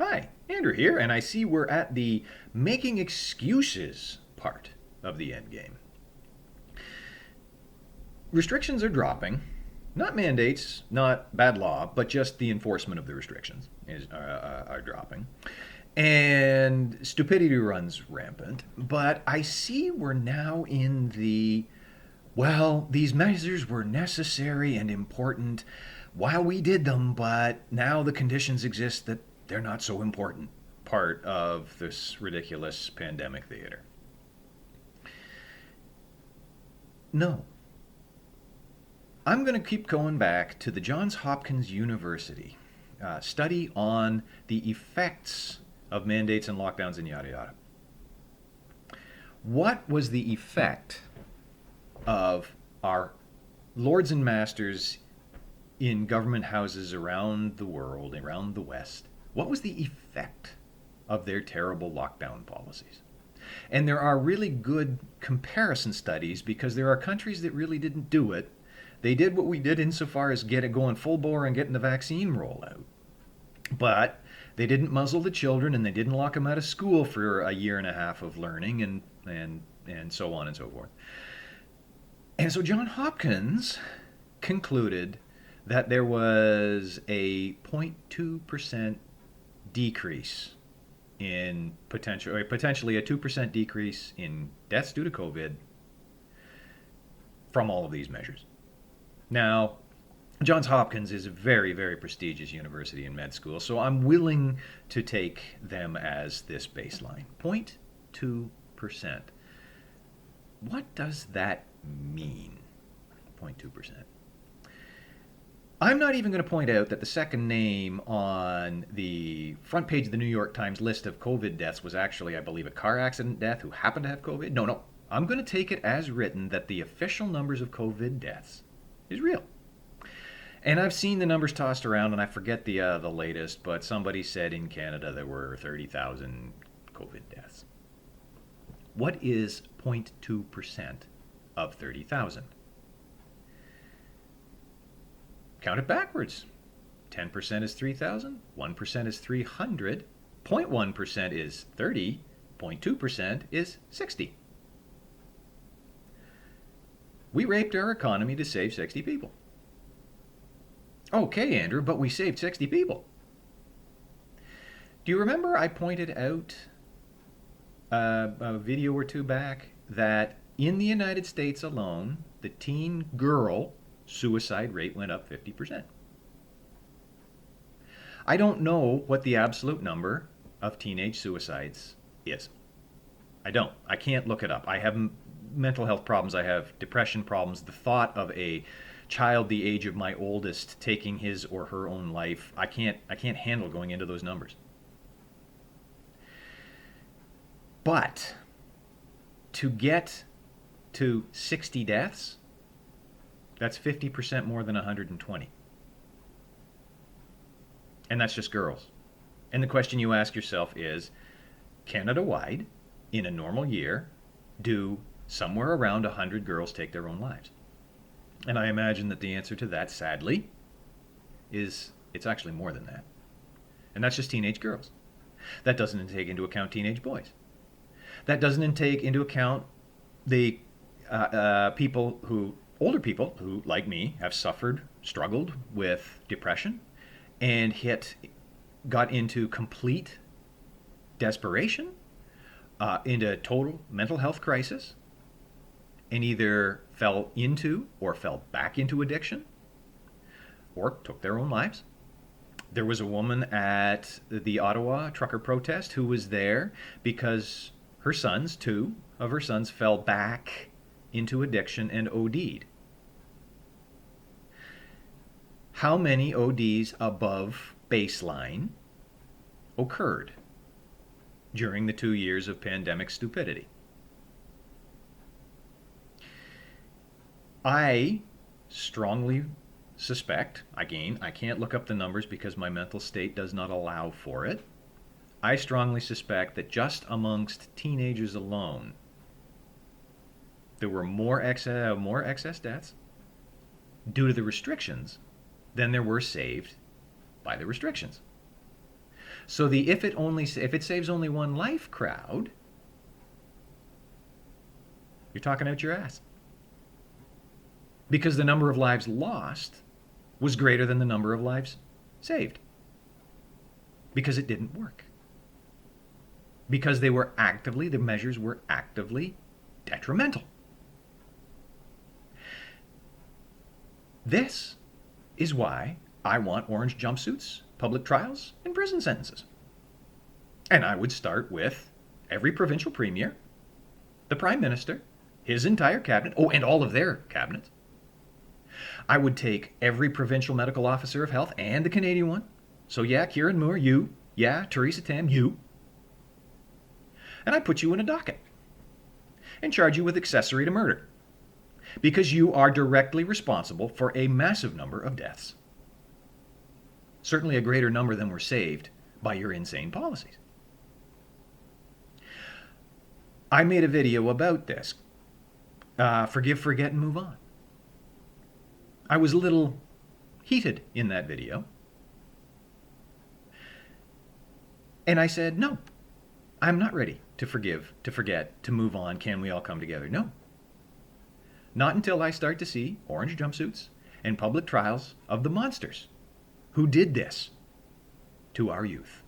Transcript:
Hi, Andrew here, and I see we're at the making excuses part of the end game. Restrictions are dropping. Not mandates, not bad law, but just the enforcement of the restrictions are dropping. And stupidity runs rampant. But I see we're now in these measures were necessary and important while we did them, but now the conditions exist that they're not so important part of this ridiculous pandemic theater. No. I'm going to keep going back to the Johns Hopkins University study on the effects of mandates and lockdowns and yada yada. What was the effect of our lords and masters in government houses around the world, around the West? What was the effect of their terrible lockdown policies? And there are really good comparison studies because there are countries that really didn't do it. They did what we did insofar as get it going full bore and getting the vaccine rollout. But they didn't muzzle the children and they didn't lock them out of school for a year and a half of learning and so on and so forth. And so John Hopkins concluded that there was a 0.2% decrease in potentially a 2% decrease in deaths due to COVID from all of these measures. Now, Johns Hopkins is a very, very prestigious university and med school, so I'm willing to take them as this baseline. 0.2%. What does that mean? 0.2%. I'm not even going to point out that the second name on the front page of the New York Times list of COVID deaths was actually, I believe, a car accident death who happened to have COVID. No. I'm going to take it as written that the official numbers of COVID deaths is real. And I've seen the numbers tossed around, and I forget the latest, but somebody said in Canada there were 30,000 COVID deaths. What is 0.2% of 30,000? Count it backwards. 10% is 3,000, 1% is 300, 0.1% is 30, 0.2% is 60. We raped our economy to save 60 people. Okay, Andrew, but we saved 60 people. Do you remember I pointed out a video or two back that in the United States alone, the teen girl suicide rate went up 50%? I don't know what the absolute number of teenage suicides is. I don't. I can't look it up. I have mental health problems. I have depression problems. The thought of a child the age of my oldest taking his or her own life, I can't handle going into those numbers. But to get to 60 deaths, that's 50% more than 120. And that's just girls. And the question you ask yourself is, Canada-wide, in a normal year, do somewhere around 100 girls take their own lives? And I imagine that the answer to that, sadly, is it's actually more than that. And that's just teenage girls. That doesn't take into account teenage boys. That doesn't take into account the older people who, like me, have struggled with depression, and got into complete desperation, into total mental health crisis, and either fell into or fell back into addiction, or took their own lives. There was a woman at the Ottawa trucker protest who was there because her sons, two of her sons, fell back into addiction and OD'd. How many ODs above baseline occurred during the 2 years of pandemic stupidity? I strongly suspect, again, I can't look up the numbers because my mental state does not allow for it. I strongly suspect that just amongst teenagers alone, there were more excess deaths due to the restrictions than there were saved by the restrictions. So the if it saves only one life crowd, you're talking out your ass. Because the number of lives lost was greater than the number of lives saved. Because it didn't work. Because the measures were actively detrimental. This is why I want orange jumpsuits, public trials, and prison sentences. And I would start with every provincial premier, the prime minister, his entire cabinet, and all of their cabinets. I would take every provincial medical officer of health and the Canadian one. So yeah, Kieran Moore, you. Yeah, Theresa Tam, you. And I put you in a docket and charge you with accessory to murder because you are directly responsible for a massive number of deaths. Certainly a greater number than were saved by your insane policies. I made a video about this. Forgive, forget, and move on. I was a little heated in that video. And I said, no, I'm not ready to forgive, to forget, to move on. Can we all come together? No. Not until I start to see orange jumpsuits and public trials of the monsters who did this to our youth.